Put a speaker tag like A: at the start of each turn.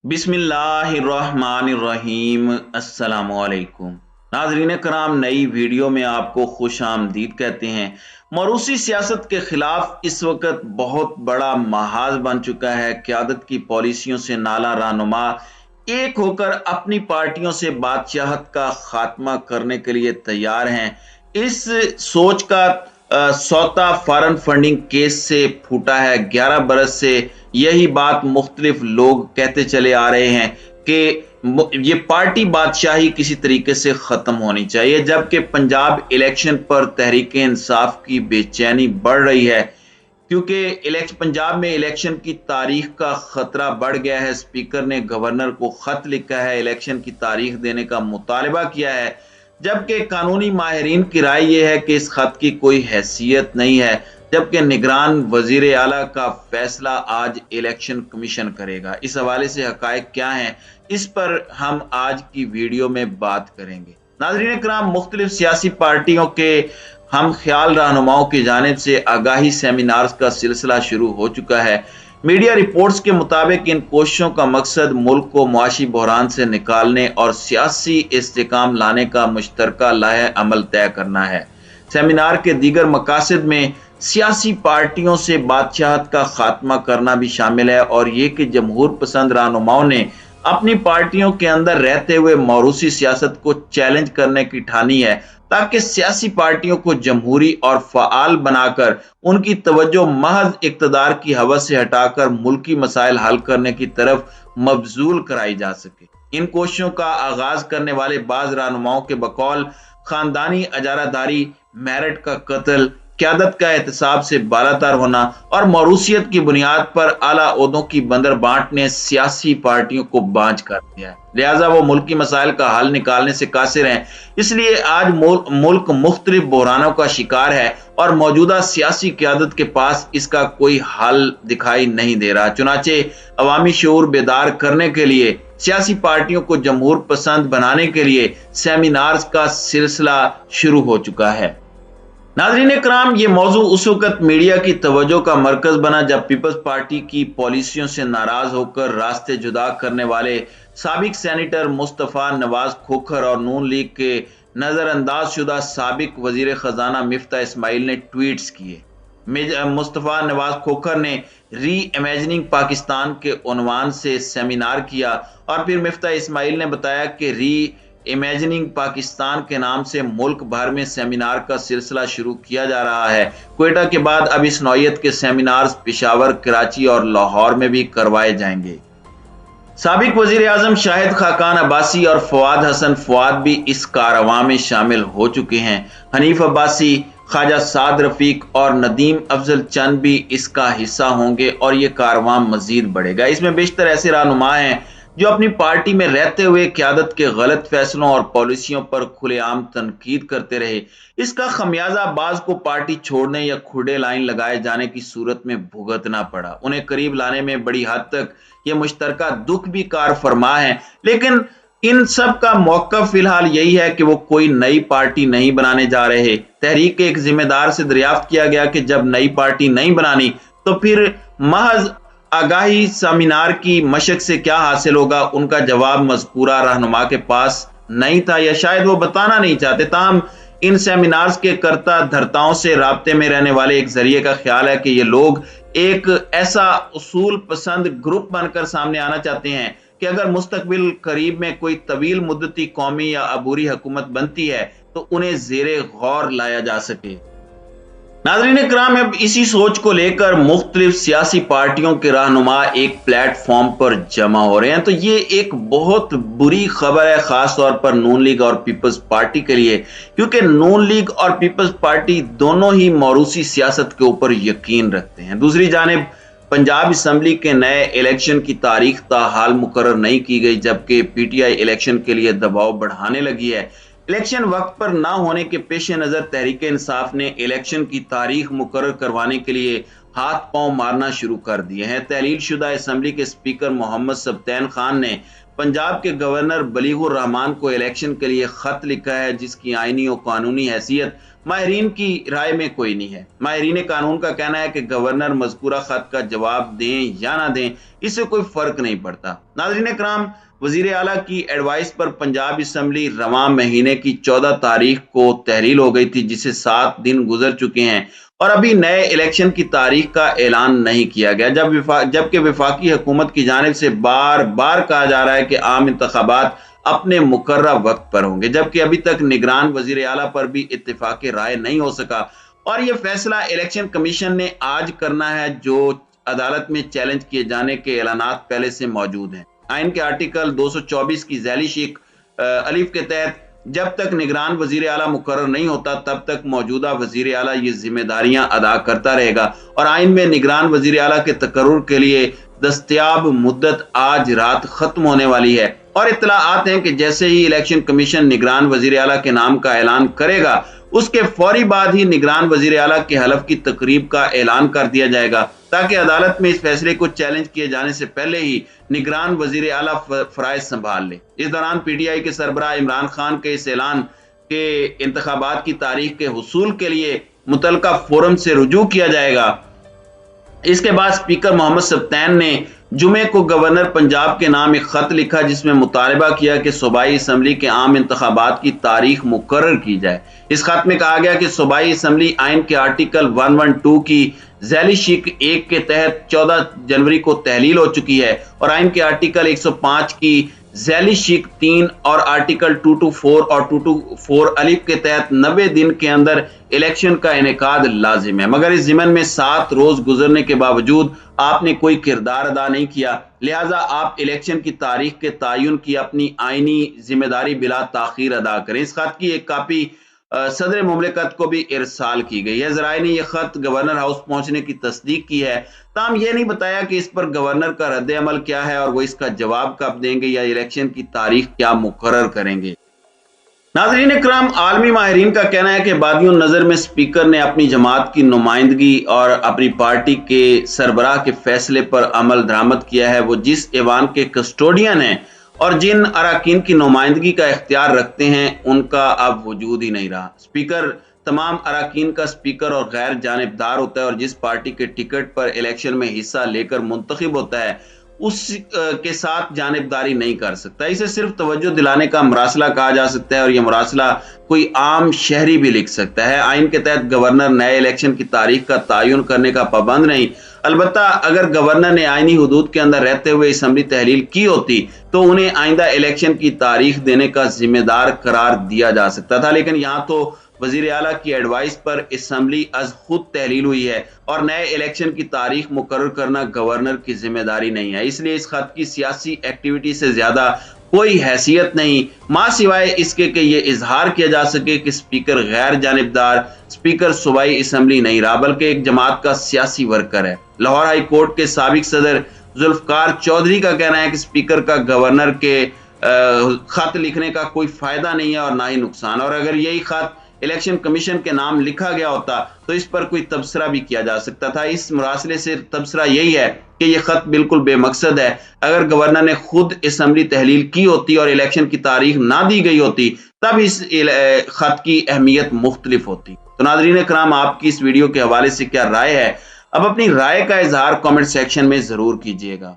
A: बिस्मिल्लाहिर्रहमानिर्रहीम। अस्सलामुअलैकुम नाज़रीन कराम, नई वीडियो में आपको खुश आमदीद कहते हैं। मौरूसी सियासत के खिलाफ इस वक्त बहुत बड़ा महाज बन चुका है। क़यादत की पॉलिसियों से नाला रहनुमा एक होकर अपनी पार्टियों से बादशाहत का खात्मा करने के लिए तैयार हैं। इस सोच का सौता फॉरेन फंडिंग केस से फूटा है। 11 बरस से यही बात मुख्तलिफ लोग कहते चले आ रहे हैं कि ये पार्टी बादशाही किसी तरीके से खत्म होनी चाहिए, जबकि पंजाब इलेक्शन पर तहरीक इंसाफ की बेचैनी बढ़ रही है क्योंकि पंजाब में इलेक्शन की तारीख का खतरा बढ़ गया है। स्पीकर ने गवर्नर को खत लिखा है, इलेक्शन की तारीख देने का मुतालबा किया है, जबकि कानूनी माहिरीन की राय यह है कि इस खत की कोई हैसियत नहीं है, जबकि निगरान वजीर आला का फैसला आज इलेक्शन कमीशन करेगा। इस हवाले से हकायक क्या हैं, इस पर हम आज की वीडियो में बात करेंगे। नाज़रीन कराम, मुख्तलिफ सियासी पार्टियों के हम ख्याल रहनुमाओं की जानिब से आगाही सेमिनार्स का सिलसिला शुरू हो चुका है। मीडिया रिपोर्ट्स के मुताबिक इन कोशिशों का मकसद मुल्क को मुआशी बहरान से निकालने और सियासी इस्तेकाम लाने का मुश्तरका लाहे अमल तय करना है। सेमिनार के दीगर मकासद में सियासी पार्टियों से बादशाहत का खात्मा करना भी शामिल है और ये कि जमहूर पसंद रहनुमाओं ने अपनी पार्टियों के अंदर रहते हुए मौरूसी सियासत को चैलेंज करने की ठानी है, ताकि सियासी पार्टियों को जमहूरी और फ़आल बनाकर उनकी तवज्जो महज इक़्तिदार की हवस से हटाकर मुल्की मसाइल हल करने की तरफ मबजूल कराई जा सके। इन कोशिशों का आगाज करने वाले बाज़ रहनुमाओं के बकौल खानदानी अजारादारी, मेरिट का कत्ल, क़यादत का एहतसाब से बालातर होना और मौरूसियत की बुनियाद पर आला ओहदों की बंदर बांट ने सियासी पार्टियों को बांझ कर दिया है। लिहाजा वो मुल्की मसाइल का हल निकालने से कासिर हैं। इसलिए आज मुल्क मुख्तलिफ बहरानों का शिकार है और मौजूदा सियासी क़यादत के पास इसका कोई हल दिखाई नहीं दे रहा। चुनाचे अवामी शऊर बेदार करने के लिए, सियासी पार्टियों को जमहूर पसंद बनाने के लिए सेमिनार्स का सिलसिला शुरू हो चुका है। नाज़रीन कराम, ये मौजू उस वक्त मीडिया की तवज्जो का मरकज बना जब पीपल्स पार्टी की पॉलिसियों से नाराज होकर रास्ते जुदा करने वाले साबिक सेनेटर मुस्तफ़ा नवाज खोखर और नून लीग के नजरअंदाज शुदा साबिक वजीर खजाना मिफ्ता इस्माइल ने ट्वीट्स किए। मुस्तफ़ा नवाज खोखर ने री इमेजिनिंग पाकिस्तान के उन्वान से सेमिनार किया और फिर मिफ्ता इस्माइल ने बताया कि री इमेजिनिंग पाकिस्तान के नाम से मुल्क भर में सेमिनार का सिलसिला शुरू किया जा रहा है। क्वेटा के बाद अब इस नौयत के सेमिनार्स पेशावर, कराची और लाहौर में भी करवाए जाएंगे। साबिक वजीर आजम शाहिद खाकान अब्बासी और फवाद हसन फवाद भी इस कारवां में शामिल हो चुके हैं। हनीफ अब्बासी, ख्वाजा साद रफीक और नदीम अफजल चंद भी इसका हिस्सा होंगे और ये कारवां मजीद बढ़ेगा। इसमें बेशतर ऐसे रहनुमा हैं जो अपनी पार्टी में रहते हुए क़यादत के गलत फैसलों और पॉलिसियों पर खुलेआम तनकीद करते रहे। इसका खमियाजा बाज को पार्टी छोड़ने या खुडे लाइन लगाए जाने की सूरत में भुगतना पड़ा। उन्हें करीब लाने में बड़ी हद तक ये मुश्तरका दुख भी कार फरमा है, लेकिन इन सब का मौका फिलहाल यही है कि वो कोई नई पार्टी नहीं बनाने जा रहे। तहरीक के एक जिम्मेदार से दरियाफ्त किया गया कि जब नई पार्टी नहीं बनानी तो फिर महज आगाही सेमिनार की मशक से क्या हासिल होगा। उनका जवाब मज़कूरा रहनुमा के पास नहीं था या शायद वो बताना नहीं चाहते। ताहम इन सेमिनार्स के कर्ता धर्ताओं से राब्ते में रहने वाले एक जरिए का ख्याल है कि ये लोग एक ऐसा उसूल पसंद ग्रुप बनकर सामने आना चाहते हैं कि अगर मुस्तकबिल करीब में कोई तवील मुद्दती कौमी या अबूरी हुकूमत बनती है तो उन्हें ज़ेरे गौर लाया जा सके। नाज़रीन कराम, अब इसी सोच को लेकर मुख्तलिफ सियासी पार्टियों के रहनुमा एक प्लेटफॉर्म पर जमा हो रहे हैं। तो ये एक बहुत बुरी खबर है, खास तौर पर नून लीग और पीपल्स पार्टी के लिए, क्योंकि नून लीग और पीपल्स पार्टी दोनों ही मौरूसी सियासत के ऊपर यकीन रखते हैं। दूसरी जानिब पंजाब असम्बली के नए इलेक्शन की तारीख ताहाल मुकर्रर नहीं की गई, जबकि पीटीआई इलेक्शन के लिए दबाव बढ़ाने लगी है। इलेक्शन वक्त पर ना होने के पेश नज़र तहरीक इंसाफ ने इलेक्शन की तारीख मुकर्रर करवाने के लिए ہاتھ پاؤں مارنا شروع کر دیے ہیں۔ تحلیل شدہ اسمبلی کے اسپیکر محمد سبطین خان نے پنجاب کے گورنر بلیغ الرحمان کو الیکشن کے لیے خط لکھا ہے، جس کی آئینی اور قانونی حیثیت ماہرین کی رائے میں کوئی نہیں ہے۔ ماہرین قانون کا کہنا ہے کہ گورنر مذکورہ خط کا جواب دیں یا نہ دیں، اس سے کوئی فرق نہیں پڑتا۔ ناظرین کرام، وزیر اعلیٰ کی ایڈوائس پر پنجاب اسمبلی رواں مہینے کی 14 تاریخ کو تحلیل ہو گئی تھی، جسے 7 دن گزر چکے ہیں اور ابھی نئے الیکشن کی تاریخ کا اعلان نہیں کیا گیا، جبکہ وفاقی حکومت کی جانب سے بار بار کہا جا رہا ہے کہ عام انتخابات اپنے مقررہ وقت پر ہوں گے، جبکہ ابھی تک نگران وزیر اعلیٰ پر بھی اتفاق رائے نہیں ہو سکا اور یہ فیصلہ الیکشن کمیشن نے آج کرنا ہے، جو عدالت میں چیلنج کیے جانے کے اعلانات پہلے سے موجود ہیں۔ آئین کے آرٹیکل 224 کی ذیلی شق الف کے تحت جب تک نگران وزیر اعلیٰ مقرر نہیں ہوتا تب تک موجودہ وزیر اعلیٰ یہ ذمہ داریاں ادا کرتا رہے گا، اور آئین میں نگران وزیر اعلیٰ کے تقرر کے لیے دستیاب مدت آج رات ختم ہونے والی ہے، اور اطلاعات ہیں کہ جیسے ہی الیکشن کمیشن نگران وزیر اعلیٰ کے نام کا اعلان کرے گا، اس کے فوری بعد ہی نگران وزیر اعلیٰ کے حلف کی تقریب کا اعلان کر دیا جائے گا، تاکہ عدالت میں اس فیصلے کو چیلنج کیے جانے سے پہلے ہی نگران وزیر اعلیٰ فرائض سنبھال لے۔ اس دوران پی ٹی آئی کے سربراہ عمران خان کے اس اعلان کے انتخابات کی تاریخ کے حصول کے لیے متعلقہ فورم سے رجوع کیا جائے گا۔ اس کے بعد اسپیکر محمد سبطین نے جمعے کو گورنر پنجاب کے نام ایک خط لکھا، جس میں مطالبہ کیا کہ صوبائی اسمبلی کے عام انتخابات کی تاریخ مقرر کی جائے۔ اس خط میں کہا گیا کہ صوبائی اسمبلی آئین کے آرٹیکل 112 کی ذیلی شق 1 کے تحت 14 جنوری کو تحلیل ہو چکی ہے، اور آئین کے آرٹیکل 105 کی ذیلی شق 3 اور آرٹیکل 224 اور 224 الف کے تحت 90 دن کے اندر الیکشن کا انعقاد لازم ہے، مگر اس ضمن میں 7 روز گزرنے کے باوجود آپ نے کوئی کردار ادا نہیں کیا، لہٰذا آپ الیکشن کی تاریخ کے تعین کی اپنی آئینی ذمہ داری بلا تاخیر ادا کریں۔ اس خط کی ایک کاپی صدر مملکت کو بھی ارسال کی گئی ہے۔ ذرائع نے یہ خط گورنر ہاؤس پہنچنے کی تصدیق کی ہے، تاہم یہ نہیں بتایا کہ اس پر گورنر کا رد عمل کیا ہے اور وہ اس کا جواب کب دیں گے یا الیکشن کی تاریخ کیا مقرر کریں گے۔ ناظرین اکرام، عالمی ماہرین کا کہنا ہے کہ بادی النظر میں اسپیکر نے اپنی جماعت کی نمائندگی اور اپنی پارٹی کے سربراہ کے فیصلے پر عمل درآمد کیا ہے، وہ جس ایوان کے کسٹوڈین ہیں اور جن اراکین کی نمائندگی کا اختیار رکھتے ہیں ان کا اب وجود ہی نہیں رہا۔ اسپیکر تمام اراکین کا اسپیکر اور غیر جانبدار ہوتا ہے، اور جس پارٹی کے ٹکٹ پر الیکشن میں حصہ لے کر منتخب ہوتا ہے اس کے ساتھ جانبداری نہیں کر سکتا۔ اسے صرف توجہ دلانے کا مراسلہ کہا جا سکتا ہے، اور یہ مراسلہ کوئی عام شہری بھی لکھ سکتا ہے۔ آئین کے تحت گورنر نئے الیکشن کی تاریخ کا تعین کرنے کا پابند نہیں، البتہ اگر گورنر نے آئینی حدود کے اندر رہتے ہوئے اسمبلی تحلیل کی ہوتی تو انہیں آئندہ الیکشن کی تاریخ دینے کا ذمہ دار قرار دیا جا سکتا تھا، لیکن یہاں تو وزیر اعلیٰ کی ایڈوائس پر اسمبلی از خود تحلیل ہوئی ہے اور نئے الیکشن کی تاریخ مقرر کرنا گورنر کی ذمہ داری نہیں ہے، اس لیے اس خط کی سیاسی ایکٹیویٹی سے زیادہ کوئی حیثیت نہیں، ماں سوائے اس کے کہ یہ اظہار کیا جا سکے کہ اسپیکر غیر جانبدار، اسپیکر صوبائی اسمبلی نہیں رہا بلکہ ایک جماعت کا سیاسی ورکر ہے۔ لاہور ہائی کورٹ کے سابق صدر ذوالفقار چودھری کا کہنا ہے کہ اسپیکر کا گورنر کے خط لکھنے کا کوئی فائدہ نہیں ہے اور نہ ہی نقصان، اور اگر یہی خط الیکشن کمیشن کے نام لکھا گیا ہوتا تو اس پر کوئی تبصرہ بھی کیا جا سکتا تھا۔ اس مراسلے سے تبصرہ یہی ہے کہ یہ خط بالکل بے مقصد ہے۔ اگر گورنر نے خود اسمبلی تحلیل کی ہوتی اور الیکشن کی تاریخ نہ دی گئی ہوتی تب اس خط کی اہمیت مختلف ہوتی۔ تو ناظرین کرام، آپ کی اس ویڈیو کے حوالے سے کیا رائے ہے؟ اب اپنی رائے کا اظہار کامنٹ سیکشن میں ضرور کیجیے گا۔